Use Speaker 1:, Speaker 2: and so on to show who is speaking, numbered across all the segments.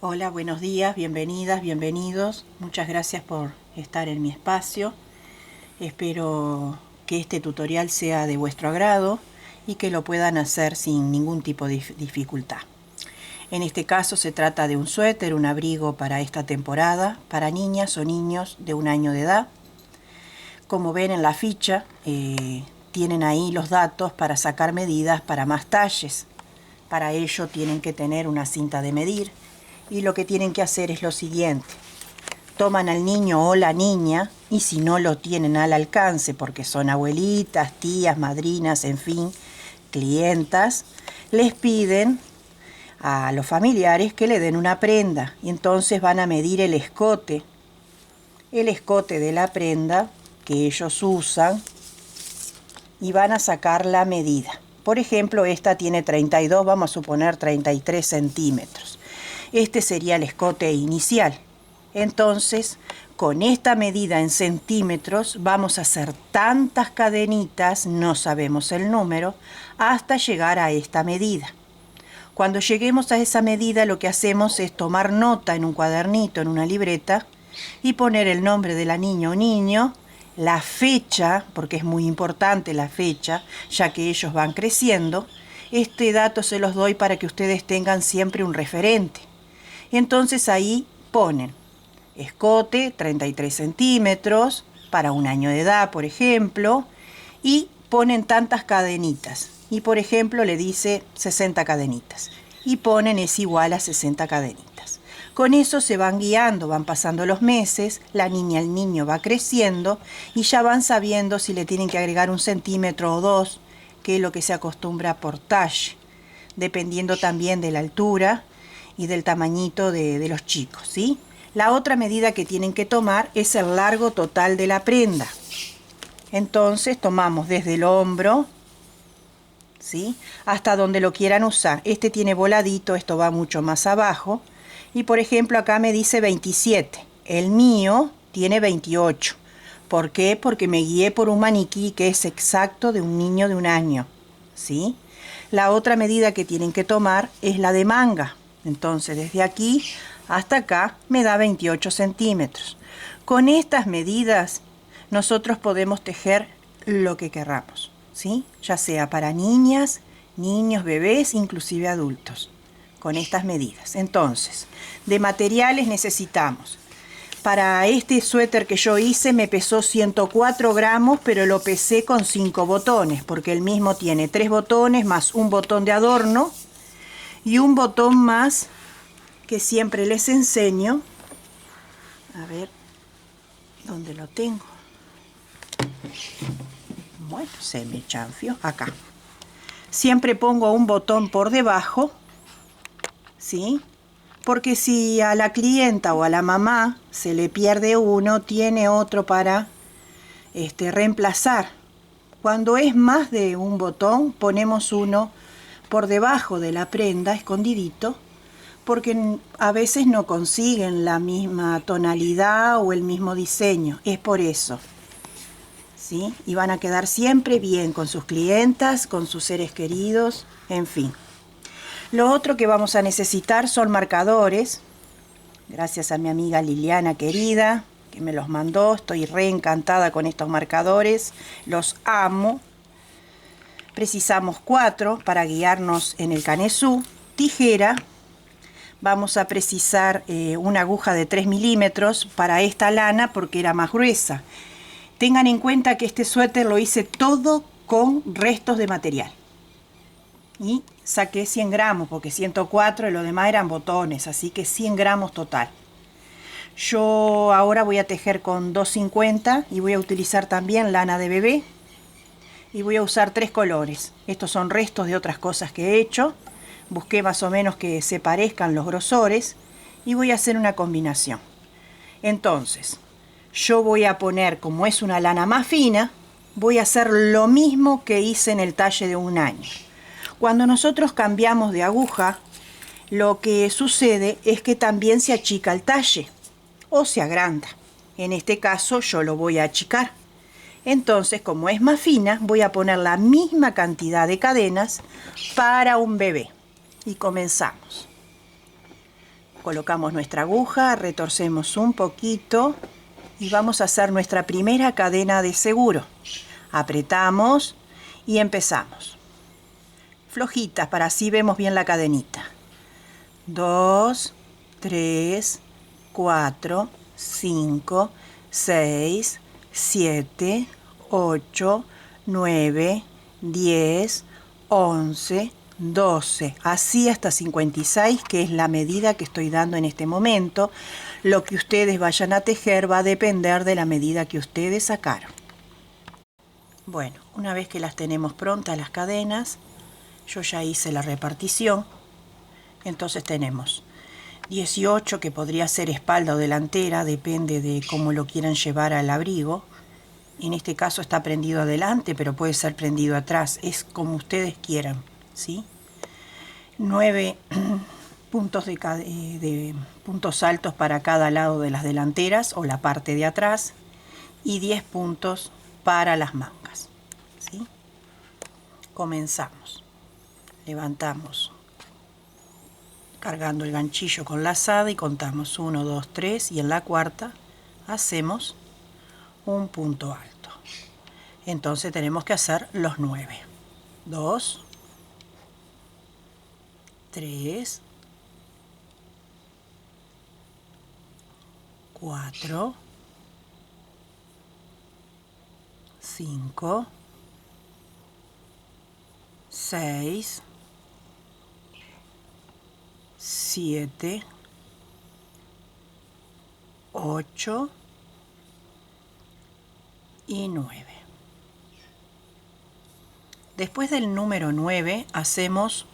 Speaker 1: Hola, buenos días, bienvenidas, bienvenidos. Muchas gracias por estar en mi espacio. Espero que este tutorial sea de vuestro agrado y que lo puedan hacer sin ningún tipo de dificultad. En este caso se trata de un suéter, un abrigo para esta temporada, para niñas o niños de 1 año de edad. Como ven en la ficha, tienen ahí los datos para sacar medidas para más talles. Para ello tienen que tener una cinta de medir. Y lo que tienen que hacer es lo siguiente: toman al niño o la niña, y si no lo tienen al alcance porque son abuelitas, tías, madrinas, en fin, clientas, les piden a los familiares que le den una prenda, y entonces van a medir el escote de la prenda que ellos usan, y van a sacar la medida. Por ejemplo, esta tiene 32, vamos a suponer 33 centímetros. Este sería el escote inicial. Entonces, con esta medida en centímetros, vamos a hacer tantas cadenitas, no sabemos el número, hasta llegar a esta medida. Cuando lleguemos a esa medida, lo que hacemos es tomar nota en un cuadernito, en una libreta, y poner el nombre de la niña o niño, la fecha, porque es muy importante la fecha, ya que ellos van creciendo. Este dato se los doy para que ustedes tengan siempre un referente. Entonces ahí ponen escote 33 centímetros para 1 año de edad, por ejemplo, y ponen tantas cadenitas. Y por ejemplo le dice 60 cadenitas. Y ponen es igual a 60 cadenitas. Con eso se van guiando, van pasando los meses, la niña, el niño va creciendo y ya van sabiendo si le tienen que agregar 1 centímetro o 2, que es lo que se acostumbra por talle, dependiendo también de la altura y del tamañito de los chicos, ¿sí? La otra medida que tienen que tomar es el largo total de la prenda. Entonces tomamos desde el hombro, ¿sí?, hasta donde lo quieran usar. Este tiene voladito, esto va mucho más abajo. Y por ejemplo acá me dice 27. El mío tiene 28. ¿Por qué? Porque me guié por un maniquí que es exacto de un niño de 1 año, ¿sí? La otra medida que tienen que tomar es la de manga. Entonces desde aquí hasta acá me da 28 centímetros. Con estas medidas nosotros podemos tejer lo que querramos, ¿sí? Ya sea para niñas, niños, bebés, inclusive adultos, con estas medidas. Entonces, de materiales necesitamos, para este suéter que yo hice me pesó 104 gramos, pero lo pesé con 5 botones, porque el mismo tiene 3 botones más un botón de adorno y un botón más que siempre les enseño. A ver, ¿dónde lo tengo? Bueno, se me chanfió. Acá. Siempre pongo un botón por debajo, ¿sí? Porque si a la clienta o a la mamá se le pierde uno, tiene otro para reemplazar. Cuando es más de un botón, ponemos uno por debajo de la prenda, escondidito, porque a veces no consiguen la misma tonalidad o el mismo diseño. Es por eso, ¿sí? Y van a quedar siempre bien con sus clientas, con sus seres queridos, en fin. Lo otro que vamos a necesitar son marcadores. Gracias a mi amiga Liliana querida, que me los mandó. Estoy re encantada con estos marcadores. Los amo. Precisamos 4 para guiarnos en el canesú. Tijera. Vamos a precisar una aguja de 3 milímetros para esta lana porque era más gruesa. Tengan en cuenta que este suéter lo hice todo con restos de material. Y saqué 100 gramos porque 104 y lo demás eran botones, así que 100 gramos total. Yo ahora voy a tejer con 250 y voy a utilizar también lana de bebé. Y voy a usar 3 colores. Estos son restos de otras cosas que he hecho. Busqué más o menos que se parezcan los grosores y voy a hacer una combinación. Entonces, yo voy a poner, como es una lana más fina, voy a hacer lo mismo que hice en el talle de 1 año. Cuando nosotros cambiamos de aguja, lo que sucede es que también se achica el talle o se agranda. En este caso yo lo voy a achicar. Entonces, como es más fina, voy a poner la misma cantidad de cadenas para un bebé. Y comenzamos. Colocamos nuestra aguja, retorcemos un poquito y vamos a hacer nuestra primera cadena de seguro. Apretamos y empezamos. Flojitas, para así vemos bien la cadenita. 2, 3, 4, 5, 6, 7, 8, 9, 10, 11, 12, así hasta 56, que es la medida que estoy dando en este momento. Lo que ustedes vayan a tejer va a depender de la medida que ustedes sacaron. Bueno, una vez que las tenemos prontas las cadenas, yo ya hice la repartición. Entonces tenemos 18, que podría ser espalda o delantera, depende de cómo lo quieran llevar al abrigo. En este caso está prendido adelante, pero puede ser prendido atrás, es como ustedes quieran, ¿sí? 9 puntos de puntos altos para cada lado de las delanteras o la parte de atrás y 10 puntos para las mangas, ¿sí? Comenzamos. Levantamos cargando el ganchillo con lazada y contamos 1, 2, 3 y en la cuarta hacemos un punto alto. Entonces tenemos que hacer los 9. 2, 3, 4, 5, 6, 7, 8 y 9. Después del número 9 hacemos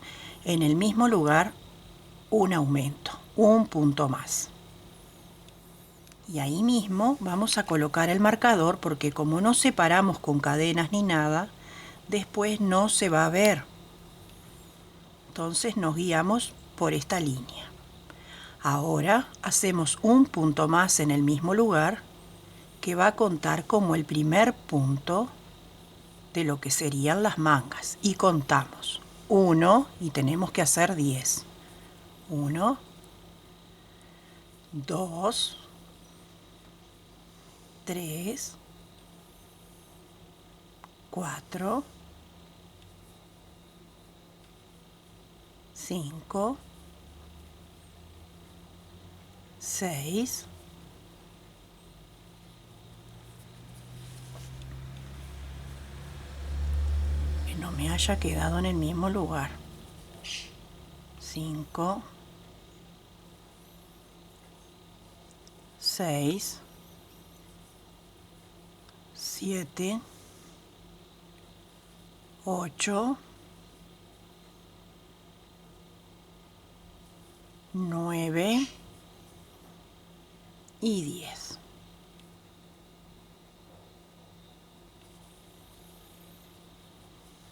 Speaker 1: en el mismo lugar un aumento, un punto más. Y ahí mismo vamos a colocar el marcador, porque como no separamos con cadenas ni nada, después no se va a ver. Entonces nos guiamos por esta línea. Ahora hacemos un punto más en el mismo lugar, que va a contar como el primer punto de lo que serían las mangas. Y contamos 1 y tenemos que hacer 10. 1, 2, 3, 4, 5, 6, que no me haya quedado en el mismo lugar. 5, 6, 7, 8, 9 y 10.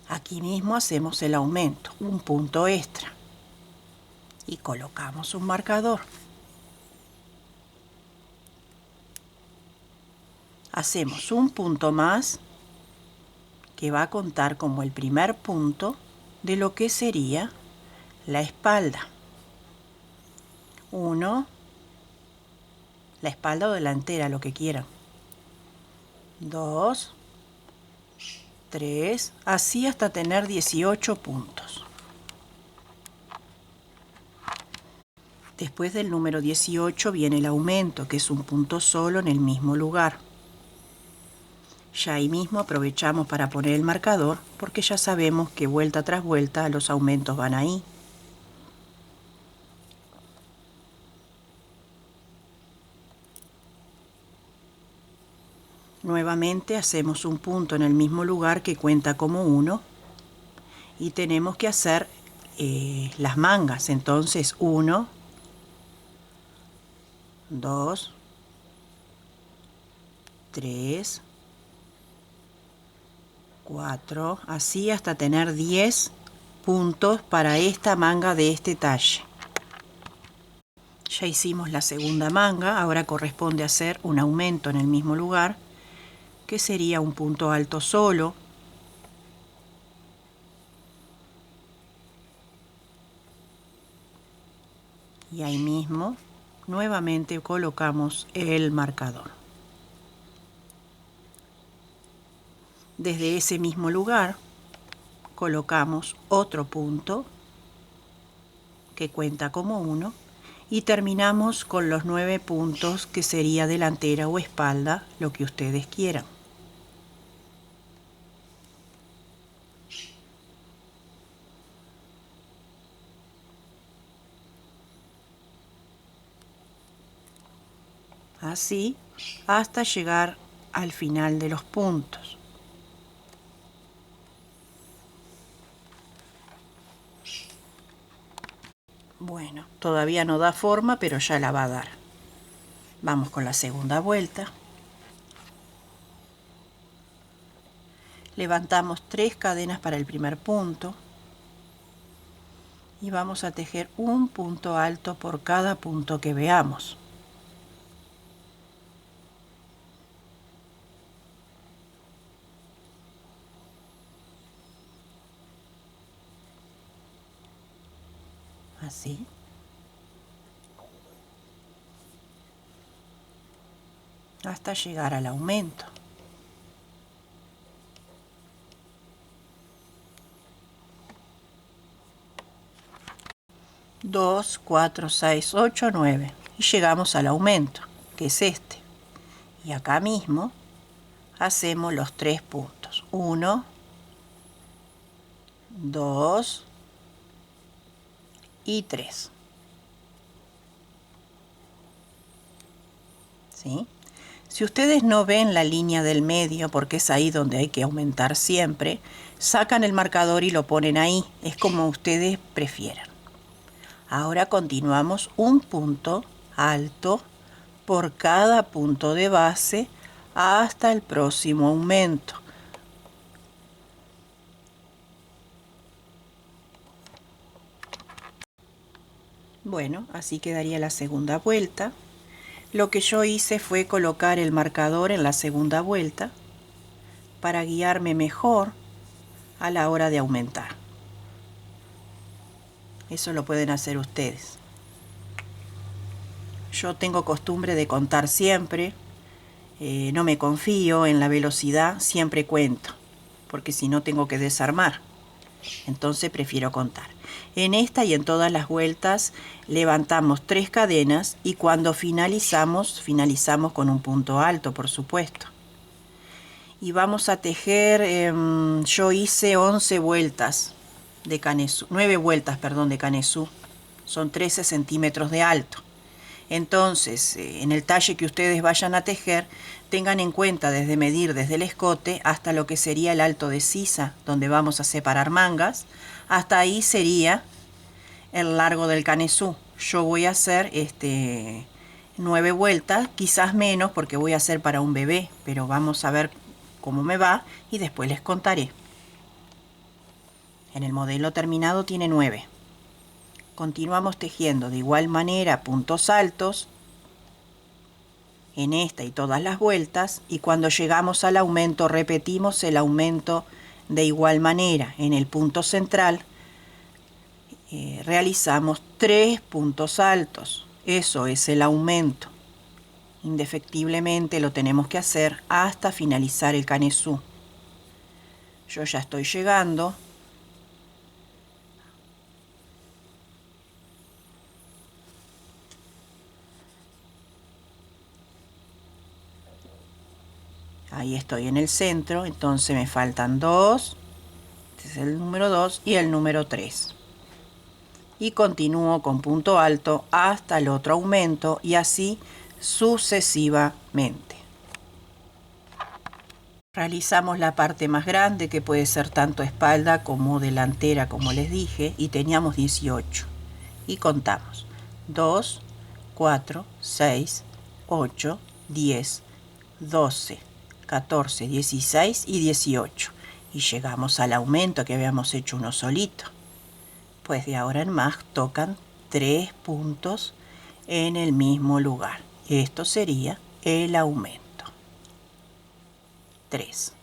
Speaker 1: Aquí mismo hacemos el aumento, un punto extra, y colocamos un marcador. Hacemos un punto más que va a contar como el primer punto de lo que sería la espalda. 1, la espalda o delantera, lo que quieran. 2, 3, así hasta tener 18 puntos. Después del número 18 viene el aumento, que es un punto solo en el mismo lugar. Ya ahí mismo aprovechamos para poner el marcador, porque ya sabemos que vuelta tras vuelta los aumentos van ahí. Nuevamente hacemos un punto en el mismo lugar que cuenta como 1 y tenemos que hacer las mangas. Entonces 1, 2, 3, 4, así hasta tener 10 puntos para esta manga de este talle. Ya hicimos la segunda manga, ahora corresponde hacer un aumento en el mismo lugar, que sería un punto alto solo. Y ahí mismo nuevamente colocamos el marcador. Desde ese mismo lugar colocamos otro punto que cuenta como 1 y terminamos con los 9 puntos que sería delantera o espalda, lo que ustedes quieran. Así hasta llegar al final de los puntos. Bueno, todavía no da forma, pero ya la va a dar. Vamos con la segunda vuelta. Levantamos 3 cadenas para el primer punto y vamos a tejer un punto alto por cada punto que veamos. Así. Hasta llegar al aumento. Dos, 4, 6, 8, 9 y llegamos al aumento, que es este. Y acá mismo hacemos los 3 puntos. 1, 2 y 3. ¿Sí? Si ustedes no ven la línea del medio, porque es ahí donde hay que aumentar siempre, sacan el marcador y lo ponen ahí. Es como ustedes prefieran. Ahora continuamos un punto alto por cada punto de base hasta el próximo aumento. Bueno, así quedaría la segunda vuelta. Lo que yo hice fue colocar el marcador en la segunda vuelta para guiarme mejor a la hora de aumentar. Eso lo pueden hacer ustedes. Yo tengo costumbre de contar siempre, no me confío en la velocidad, siempre cuento, porque si no tengo que desarmar. Entonces prefiero contar. En esta y en todas las vueltas levantamos 3 cadenas y cuando finalizamos con un punto alto, por supuesto. Y vamos a tejer, yo hice 11 vueltas de canesú, 9 vueltas, perdón, de canesú. Son 13 centímetros de alto. Entonces, en el talle que ustedes vayan a tejer, tengan en cuenta desde medir desde el escote hasta lo que sería el alto de sisa, donde vamos a separar mangas. Hasta ahí sería el largo del canesú. Yo voy a hacer 9 vueltas, quizás menos porque voy a hacer para un bebé, pero vamos a ver cómo me va y después les contaré. En el modelo terminado tiene 9. Continuamos tejiendo de igual manera puntos altos en esta y todas las vueltas, y cuando llegamos al aumento repetimos el aumento de igual manera. En el punto central realizamos 3 puntos altos. Eso es el aumento. Indefectiblemente lo tenemos que hacer hasta finalizar el canesú. Yo ya estoy llegando. Ahí estoy en el centro, entonces me faltan 2. Este es el número 2 y el número 3. Y continúo con punto alto hasta el otro aumento y así sucesivamente. Realizamos la parte más grande, que puede ser tanto espalda como delantera, como les dije, y teníamos 18. Y contamos 2, 4, 6, 8, 10, 12, 14, 16 y 18. Y llegamos al aumento que habíamos hecho uno solito. Pues de ahora en más tocan 3 puntos en el mismo lugar. Esto sería el aumento. 3.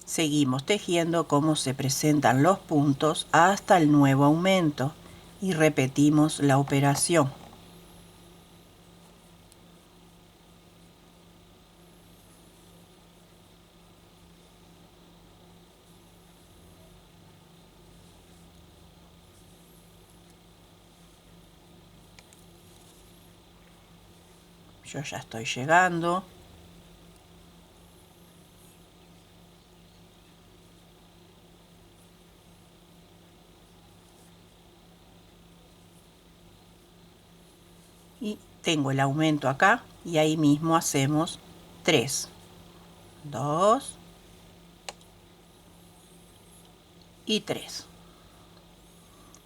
Speaker 1: Seguimos tejiendo cómo se presentan los puntos hasta el nuevo aumento y repetimos la operación. Yo ya estoy llegando. Y tengo el aumento acá y ahí mismo hacemos 3, 2 y 3.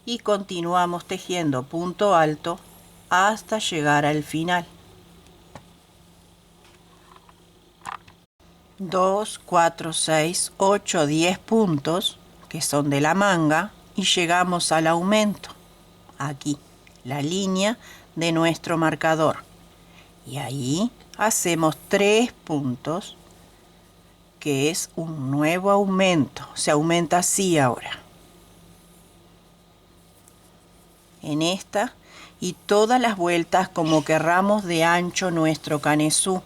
Speaker 1: Y continuamos tejiendo punto alto hasta llegar al final. 2, 4, 6, 8, 10 puntos que son de la manga y llegamos al aumento. Aquí, la línea de nuestro marcador. Y ahí hacemos 3 puntos, que es un nuevo aumento. Se aumenta así ahora. En esta y todas las vueltas como querramos de ancho nuestro canesú.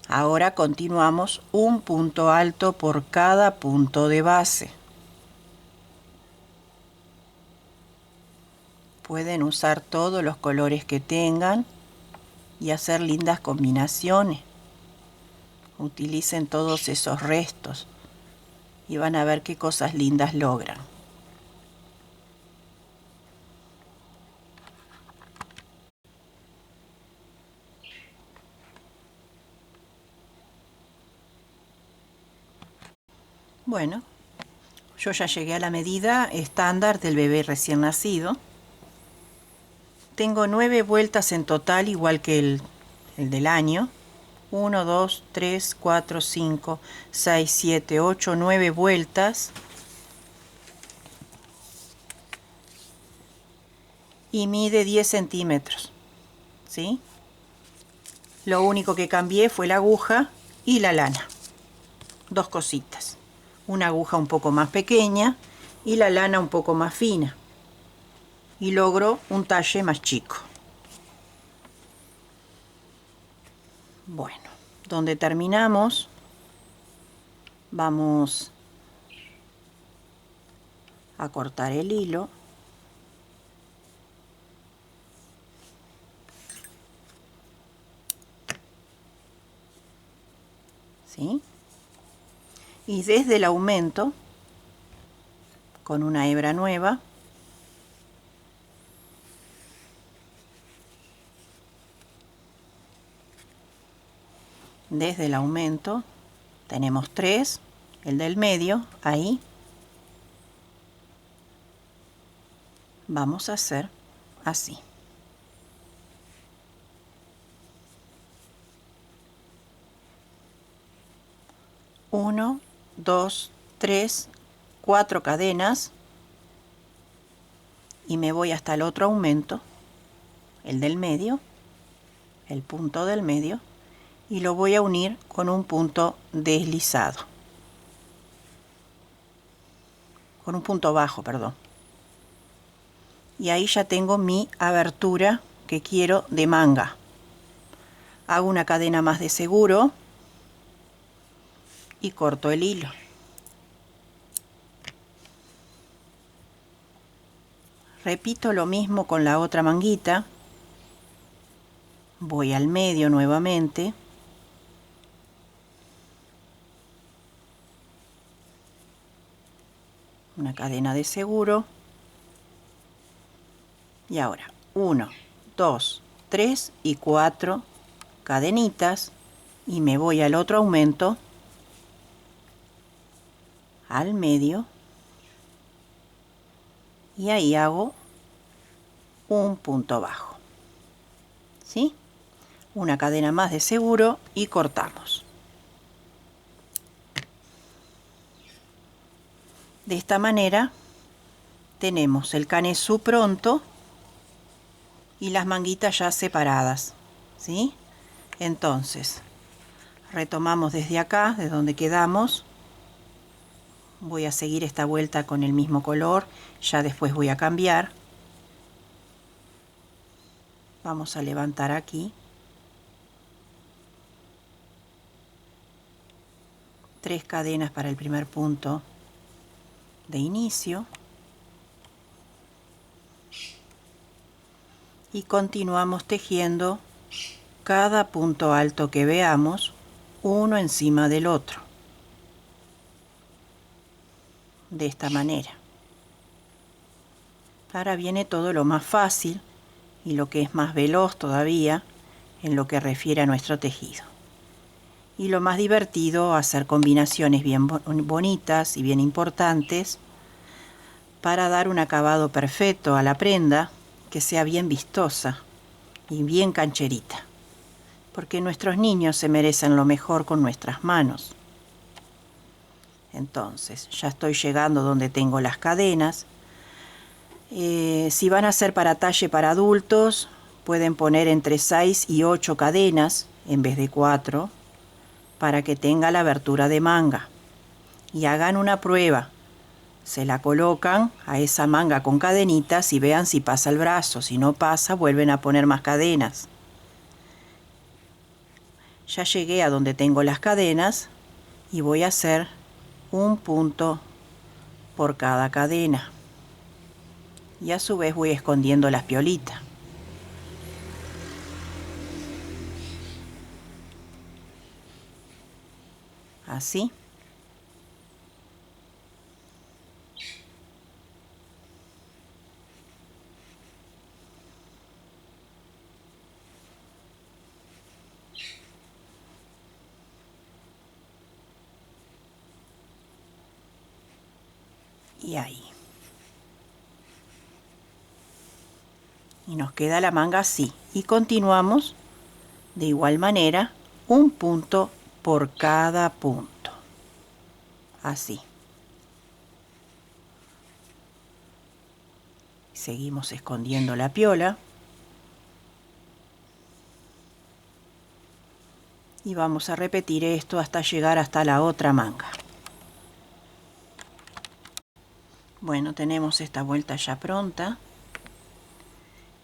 Speaker 1: Ahora continuamos un punto alto por cada punto de base. Pueden usar todos los colores que tengan y hacer lindas combinaciones. Utilicen todos esos restos y van a ver qué cosas lindas logran. Bueno, yo ya llegué a la medida estándar del bebé recién nacido. Tengo 9 vueltas en total, igual que el del año. 1, 2, 3, 4, 5, 6, 7, 8, 9 vueltas. Y mide 10 centímetros. ¿Sí? Lo único que cambié fue la aguja y la lana. 2 cositas. Una aguja un poco más pequeña y la lana un poco más fina. Y logro un talle más chico. Bueno, donde terminamos, vamos a cortar el hilo. ¿Sí? Y desde el aumento, con una hebra nueva, desde el aumento tenemos 3, el del medio, ahí vamos a hacer así. 1, 2, 3, 4 cadenas y me voy hasta el otro aumento, el del medio, el punto del medio, y lo voy a unir con un punto deslizado, con un punto bajo, perdón. Y ahí ya tengo mi abertura que quiero de manga. Hago una cadena más de seguro y corto el hilo. Repito lo mismo con la otra manguita. Voy al medio nuevamente. Una cadena de seguro. Y ahora 1, 2, 3 y 4 cadenitas y me voy al otro aumento, al medio, y ahí hago un punto bajo. ¿Sí? Una cadena más de seguro y cortamos. De esta manera tenemos el canesú pronto y las manguitas ya separadas. ¿Sí? Entonces, Retomamos desde acá, de donde quedamos. Voy a seguir esta vuelta con el mismo color, ya después voy a cambiar. Vamos a levantar aquí. 3 cadenas para el primer punto de inicio. Y continuamos tejiendo cada punto alto que veamos, uno encima del otro. De esta manera. Ahora viene todo lo más fácil y lo que es más veloz todavía en lo que refiere a nuestro tejido. Y lo más divertido, hacer combinaciones bien bonitas y bien importantes para dar un acabado perfecto a la prenda, que sea bien vistosa y bien cancherita. Porque nuestros niños se merecen lo mejor con nuestras manos. Entonces, ya estoy llegando donde tengo las cadenas. Si van a ser para talle para adultos, pueden poner entre 6 y 8 cadenas en vez de 4, para que tenga la abertura de manga. Y hagan una prueba. Se la colocan a esa manga con cadenitas y vean si pasa el brazo. Si no pasa, vuelven a poner más cadenas. Ya llegué a donde tengo las cadenas y voy a hacer un punto por cada cadena. Y a su vez voy escondiendo las piolitas. Así. Y ahí. Y nos queda la manga así. Y continuamos de igual manera, un punto por cada punto. Así. Seguimos escondiendo la piola. Y vamos a repetir esto hasta llegar hasta la otra manga. Bueno, tenemos esta vuelta ya pronta.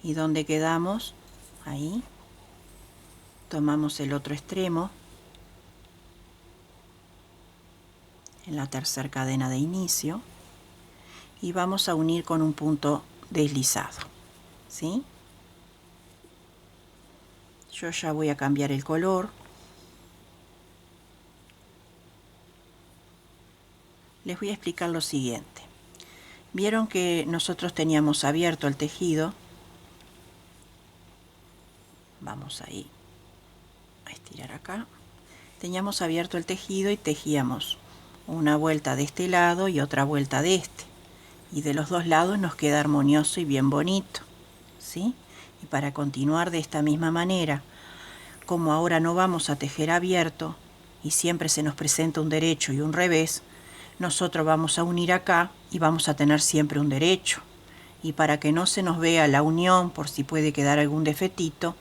Speaker 1: ¿Y dónde quedamos? Ahí. Tomamos el otro extremo. En la tercera cadena de inicio. Y vamos a unir con un punto deslizado. ¿Sí? Yo ya voy a cambiar el color. Les voy a explicar lo siguiente. Vieron que nosotros teníamos abierto el tejido. Vamos ahí a estirar acá. Teníamos abierto el tejido y tejíamos una vuelta de este lado y otra vuelta de este. Y de los dos lados nos queda armonioso y bien bonito. ¿Sí? Y para continuar de esta misma manera, como ahora no vamos a tejer abierto y siempre se nos presenta un derecho y un revés, nosotros vamos a unir acá y vamos a tener siempre un derecho. Y para que no se nos vea la unión, por si puede quedar algún defectito,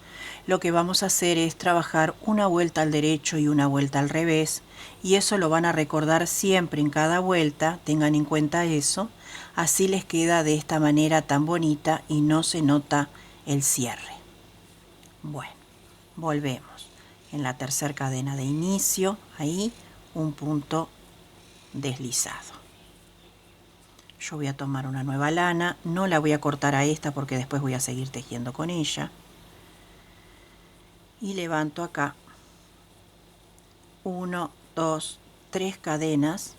Speaker 1: lo que vamos a hacer es trabajar una vuelta al derecho y una vuelta al revés, y eso lo van a recordar siempre en cada vuelta, tengan en cuenta eso, así les queda de esta manera tan bonita y no se nota el cierre. Bueno, volvemos. En la tercera cadena de inicio, ahí un punto deslizado. Yo voy a tomar una nueva lana, no la voy a cortar a esta porque después voy a seguir tejiendo con ella. Y levanto acá 1, 2, 3 cadenas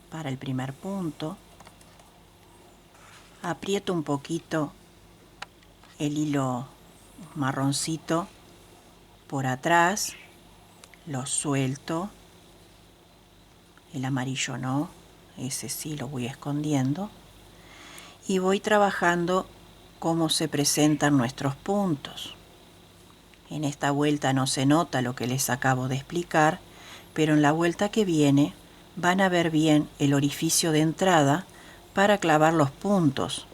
Speaker 1: para el primer punto. Aprieto un poquito el hilo marroncito por atrás, lo suelto, el amarillo no, ese sí lo voy escondiendo, y voy trabajando cómo se presentan nuestros puntos. En esta vuelta no se nota lo que les acabo de explicar, pero en la vuelta que viene van a ver bien el orificio de entrada para clavar los puntos.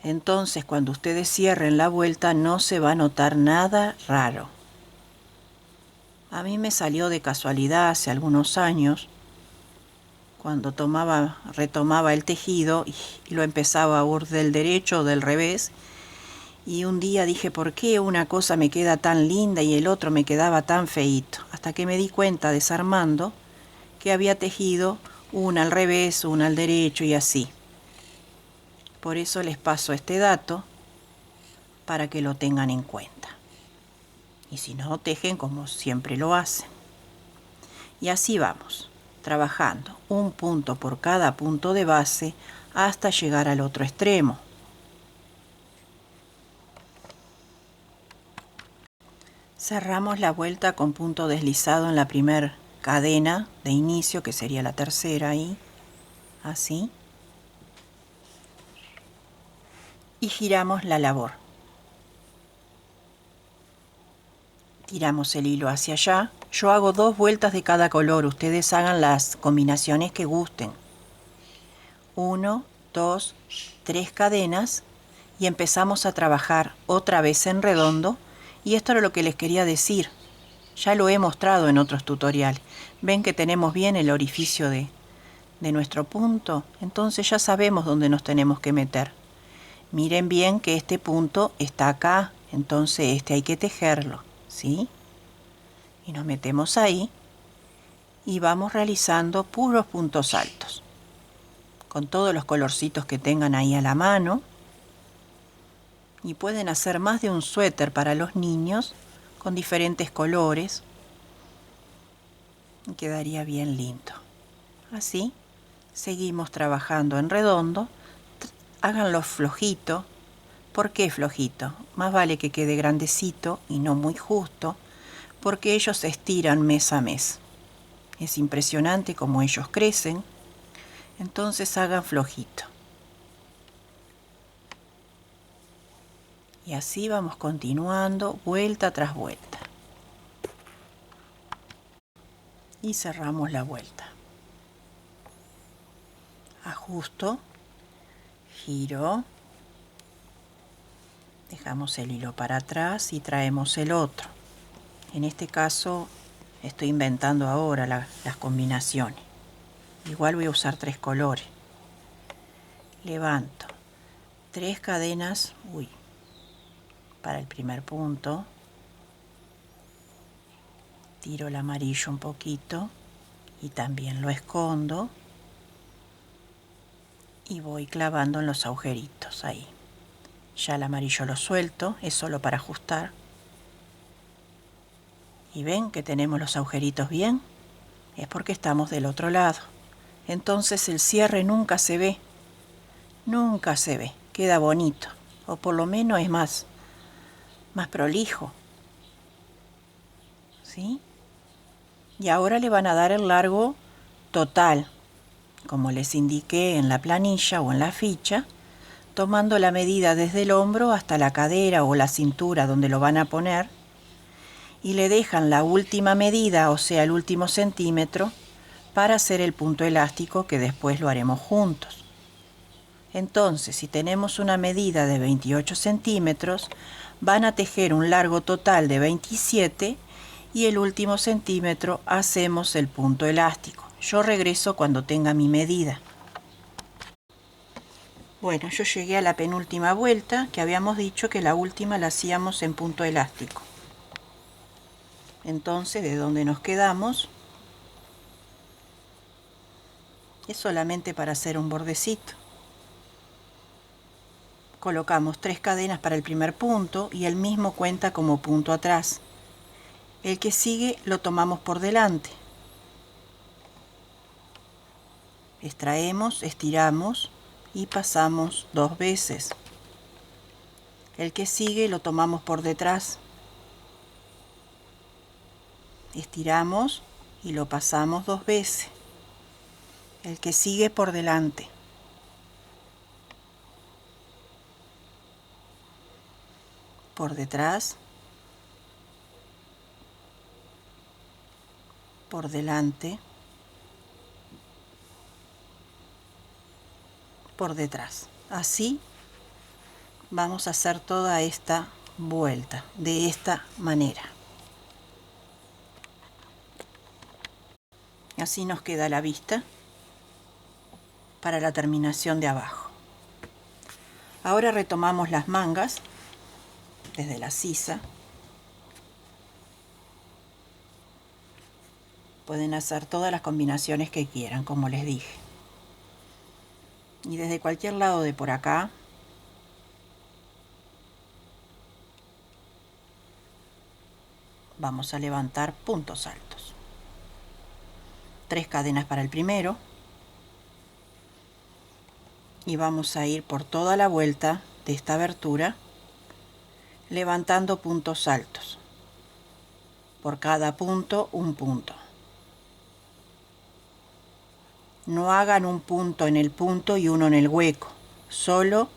Speaker 1: Entonces, cuando ustedes cierren la vuelta no se va a notar nada raro. A mí me salió de casualidad hace algunos años, cuando retomaba el tejido y lo empezaba a ur del derecho o del revés, y un día dije, ¿por qué una cosa me queda tan linda y el otro me quedaba tan feíto? Hasta que me di cuenta, desarmando, que había tejido una al revés, una al derecho y así. Por eso les paso este dato, para que lo tengan en cuenta. Y si no, tejen como siempre lo hacen. Y así vamos, trabajando un punto por cada punto de base hasta llegar al otro extremo. Cerramos la vuelta con punto deslizado en la primera cadena de inicio, que sería la tercera ahí, así. Y giramos la labor. Tiramos el hilo hacia allá. Yo hago 2 vueltas de cada color, ustedes hagan las combinaciones que gusten. 1, 2, 3 cadenas y empezamos a trabajar otra vez en redondo. Y esto era lo que les quería decir. Ya lo he mostrado en otros tutoriales. Ven que tenemos bien el orificio de nuestro punto, entonces ya sabemos dónde nos tenemos que meter. Miren bien que este punto está acá, entonces este hay que tejerlo, ¿sí? Y nos metemos ahí y vamos realizando puros puntos altos, con todos los colorcitos que tengan ahí a la mano. Y pueden hacer más de un suéter para los niños con diferentes colores. Y quedaría bien lindo. Así, seguimos trabajando en redondo. Háganlo flojito. ¿Por qué flojito? Más vale que quede grandecito y no muy justo, porque ellos se estiran mes a mes. Es impresionante cómo ellos crecen. Entonces hagan flojito. Y así vamos continuando, vuelta tras vuelta. Y cerramos la vuelta. Ajusto, giro, dejamos el hilo para atrás y traemos el otro. En este caso estoy inventando ahora las combinaciones. Igual voy a usar 3 colores. Levanto 3 cadenas, para el primer punto. Tiro el amarillo un poquito y también lo escondo. Y voy clavando en los agujeritos ahí. Ya el amarillo lo suelto, es solo para ajustar. Y ven que tenemos los agujeritos bien, es porque estamos del otro lado. Entonces el cierre nunca se ve, queda bonito, o por lo menos es más prolijo. ¿Sí? Y ahora le van a dar el largo total, como les indiqué en la planilla o en la ficha, tomando la medida desde el hombro hasta la cadera o la cintura donde lo van a poner, y le dejan la última medida, o sea el último centímetro, para hacer el punto elástico, que después lo haremos juntos. Entonces, si tenemos una medida de 28 centímetros, van a tejer un largo total de 27 y el último centímetro hacemos el punto elástico. Yo regreso cuando tenga mi medida. Bueno, yo llegué a la penúltima vuelta, que habíamos dicho que la última la hacíamos en punto elástico. Entonces, de donde nos quedamos, es solamente para hacer un bordecito. Colocamos 3 cadenas para el primer punto y el mismo cuenta como punto atrás. El que sigue lo tomamos por delante. Extraemos, estiramos y pasamos 2 veces. El que sigue lo tomamos por detrás. Estiramos y lo pasamos 2 veces. El que sigue por delante. Por detrás. Por delante. Por detrás. Así vamos a hacer toda esta vuelta de esta manera. Así nos queda la vista para la terminación de abajo. Ahora retomamos las mangas desde la sisa. Pueden hacer todas las combinaciones que quieran, como les dije. Y desde cualquier lado de por acá vamos a levantar puntos altos. 3 cadenas para el primero. Y vamos a ir por toda la vuelta de esta abertura levantando puntos altos. Por cada punto, un punto. No hagan un punto en el punto y uno en el hueco, solo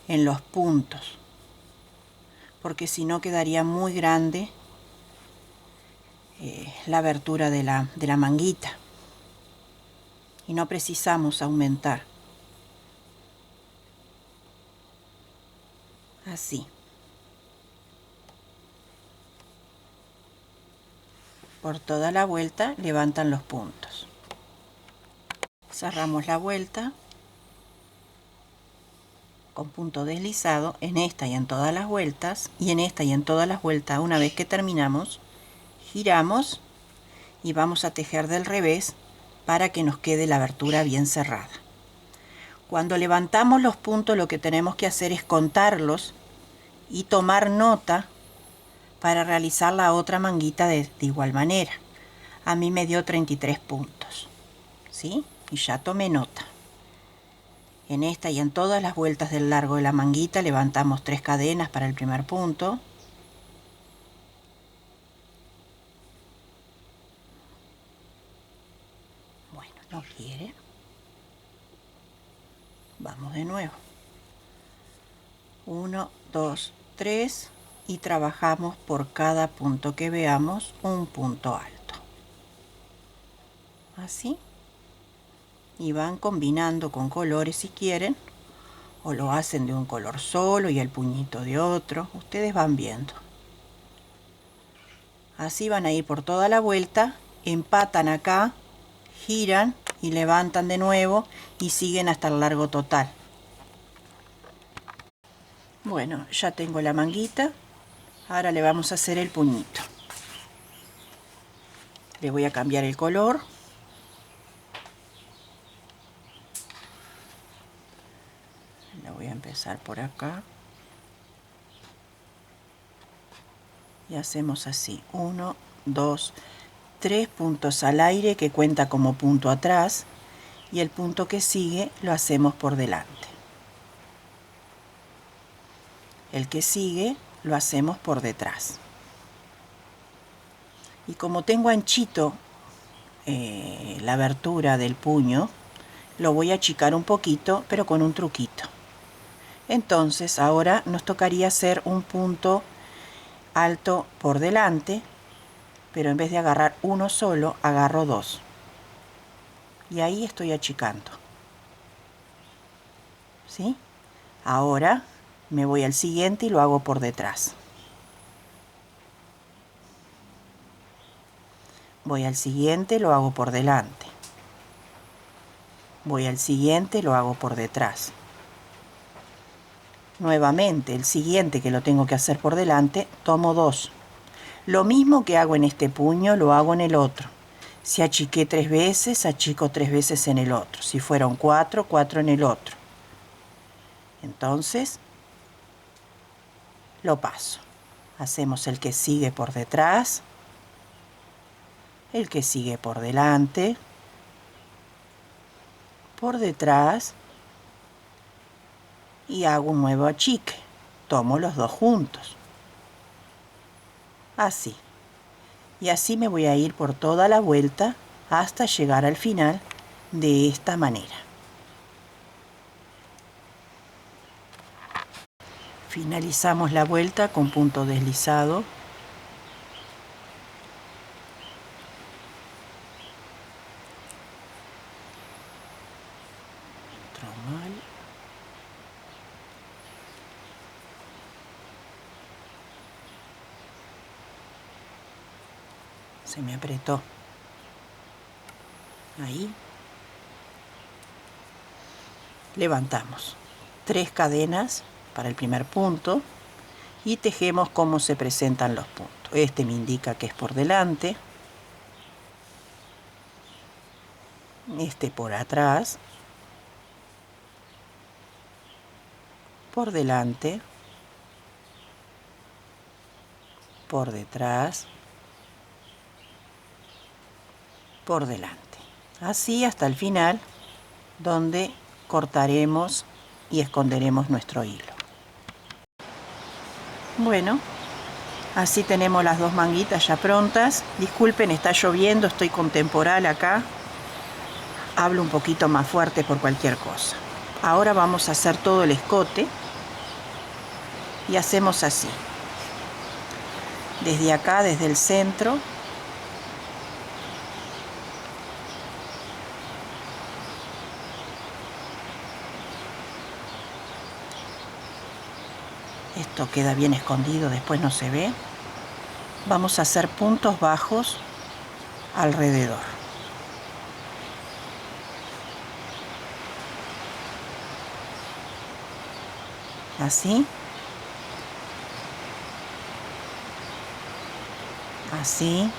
Speaker 1: en los puntos, porque si no quedaría muy grande la abertura de la manguita y no precisamos aumentar. Así. Por toda la vuelta levantan los puntos. Cerramos la vuelta con punto deslizado en esta y en todas las vueltas, y en esta y en todas las vueltas. Una vez que terminamos, giramos y vamos a tejer del revés para que nos quede la abertura bien cerrada. Cuando levantamos los puntos, lo que tenemos que hacer es contarlos y tomar nota para realizar la otra manguita de igual manera. A mí me dio 33 puntos, ¿sí? Y ya tomé nota. En esta y en todas las vueltas del largo de la manguita levantamos 3 cadenas para el primer punto. Bueno, no quiere. Vamos de nuevo. 1, 2, 3 y trabajamos por cada punto que veamos un punto alto. Así. Y van combinando con colores si quieren, o lo hacen de un color solo y el puñito de otro. Ustedes van viendo. Así van a ir por toda la vuelta, empatan acá, giran y levantan de nuevo y siguen hasta el largo total. Bueno, ya tengo la manguita. Ahora le vamos a hacer el puñito. Le voy a cambiar el color. Le voy a empezar por acá. Y hacemos así. 1, 2, 3 puntos al aire que cuenta como punto atrás. Y el punto que sigue lo hacemos por delante. El que sigue lo hacemos por detrás. Y como tengo anchito la abertura del puño, lo voy a achicar un poquito, pero con un truquito. Entonces ahora nos tocaría hacer un punto alto por delante, pero en vez de agarrar uno solo, agarro 2. Y ahí estoy achicando. ¿Sí? Ahora me voy al siguiente y lo hago por detrás. Voy al siguiente, lo hago por delante. Voy al siguiente, lo hago por detrás. Nuevamente, el siguiente que lo tengo que hacer por delante, tomo 2. Lo mismo que hago en este puño, lo hago en el otro. Si achiqué 3 veces, achico 3 veces en el otro. Si fueron 4, 4 en el otro. Entonces, lo paso. Hacemos el que sigue por detrás, el que sigue por delante, por detrás, y hago un nuevo achique. Tomo los 2 juntos. Así. Y así me voy a ir por toda la vuelta hasta llegar al final de esta manera. Finalizamos la vuelta con punto deslizado. Otro mal. Se me apretó. Ahí. Levantamos 3 cadenas para el primer punto y tejemos como se presentan los puntos. Este me indica que es por delante, este por atrás, por delante, por detrás, por delante. Así hasta el final, donde cortaremos y esconderemos nuestro hilo. Bueno, así tenemos las 2 manguitas ya prontas. Disculpen, está lloviendo, estoy con temporal acá. Hablo un poquito más fuerte por cualquier cosa. Ahora vamos a hacer todo el escote y hacemos así. Desde acá, desde el centro, esto queda bien escondido, después no se ve. Vamos a hacer puntos bajos alrededor. Así. Así.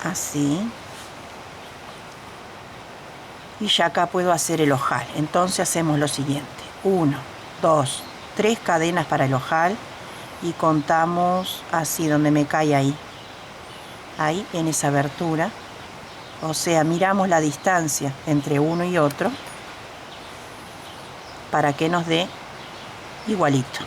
Speaker 1: Así. Y ya acá puedo hacer el ojal. Entonces hacemos lo siguiente. 1, 2, 3 cadenas para el ojal y contamos así donde me cae ahí. Ahí en esa abertura. O sea, miramos la distancia entre uno y otro para que nos dé igualito.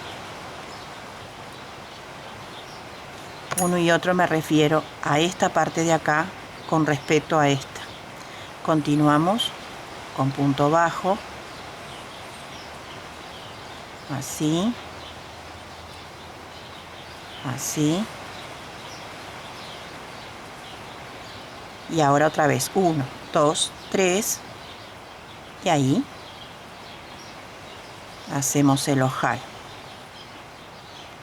Speaker 1: Uno y otro me refiero a esta parte de acá con respecto a esta. Continuamos con punto bajo, así, así, y ahora otra vez 1, 2, 3, y ahí hacemos el ojal,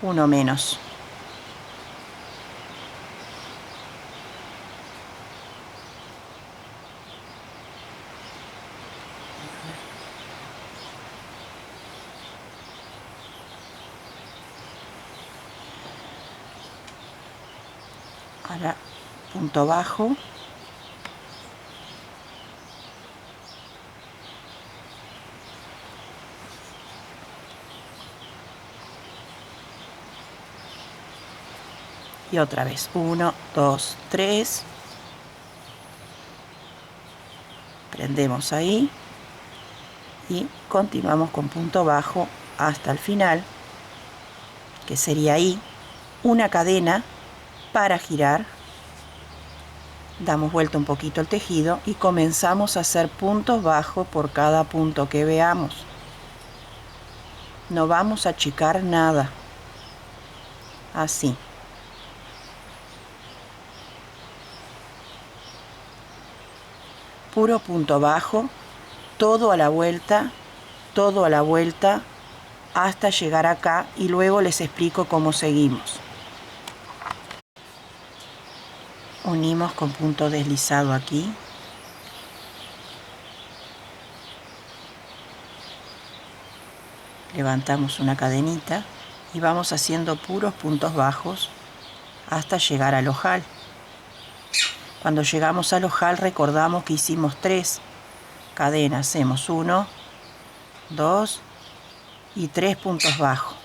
Speaker 1: uno menos. Ahora punto bajo, y otra vez 1, 2, 3, prendemos ahí y continuamos con punto bajo hasta el final, que sería ahí, una cadena para girar, damos vuelta un poquito el tejido y comenzamos a hacer puntos bajos por cada punto que veamos. No vamos a achicar nada, así. Puro punto bajo, todo a la vuelta, todo a la vuelta, hasta llegar acá y luego les explico cómo seguimos. Unimos con punto deslizado aquí. Levantamos una cadenita y vamos haciendo puros puntos bajos hasta llegar al ojal. Cuando llegamos al ojal recordamos que hicimos 3 cadenas. Hacemos 1, 2 y 3 puntos bajos.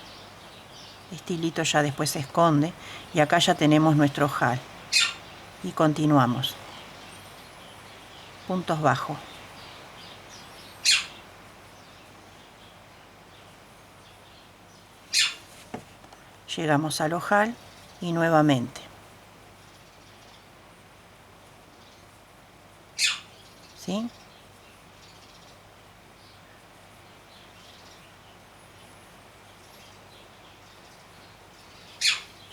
Speaker 1: Este hilito ya después se esconde y acá ya tenemos nuestro ojal. Y continuamos. Puntos bajos. Llegamos al ojal y nuevamente. ¿Sí?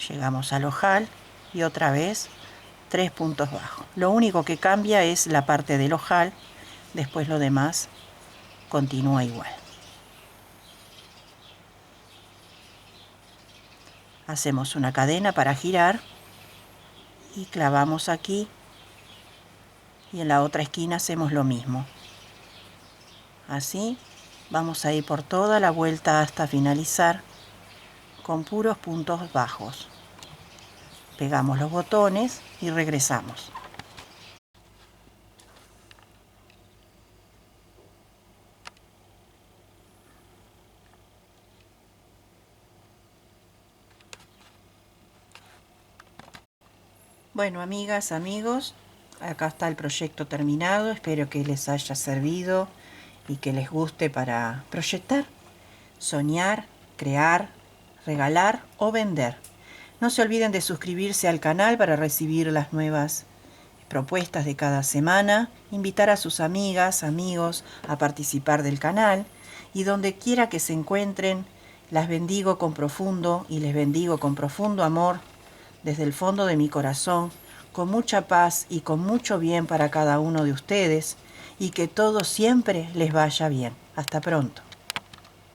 Speaker 1: Llegamos al ojal y otra vez 3 puntos bajos. Lo único que cambia es la parte del ojal, después lo demás continúa igual. Hacemos una cadena para girar y clavamos aquí y en la otra esquina hacemos lo mismo. Así vamos a ir por toda la vuelta hasta finalizar con puros puntos bajos. Pegamos los botones y regresamos. Bueno, amigas, amigos, acá está el proyecto terminado. Espero que les haya servido y que les guste para proyectar, soñar, crear, regalar o vender. No se olviden de suscribirse al canal para recibir las nuevas propuestas de cada semana, invitar a sus amigas, amigos a participar del canal y donde quiera que se encuentren, las bendigo con profundo y les bendigo con profundo amor desde el fondo de mi corazón, con mucha paz y con mucho bien para cada uno de ustedes y que todo siempre les vaya bien. Hasta pronto.